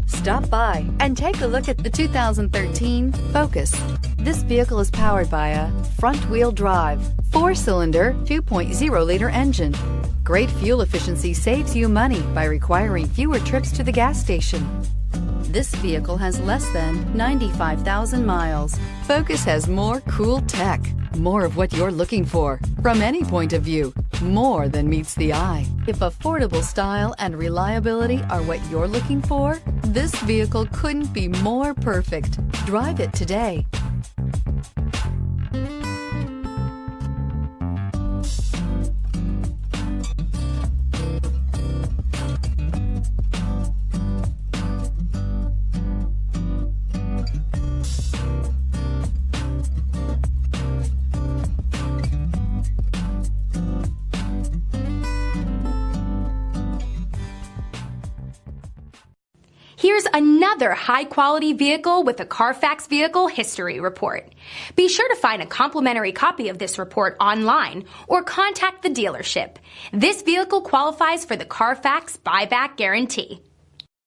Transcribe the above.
Stop by and take a look at the 2013 Focus. This vehicle is powered by a front-wheel drive, 4-cylinder, 2.0-liter engine. Great fuel efficiency saves you money by requiring fewer trips to the gas station. This vehicle has less than 95,000 miles. Focus has more cool tech, more of what you're looking for. From any point of view, more than meets the eye. If affordable style and reliability are what you're looking for, this vehicle couldn't be more perfect. Drive it today. Here's another high-quality vehicle with a Carfax Vehicle History Report. Be sure to find a complimentary copy of this report online or contact the dealership. This vehicle qualifies for the Carfax Buyback Guarantee.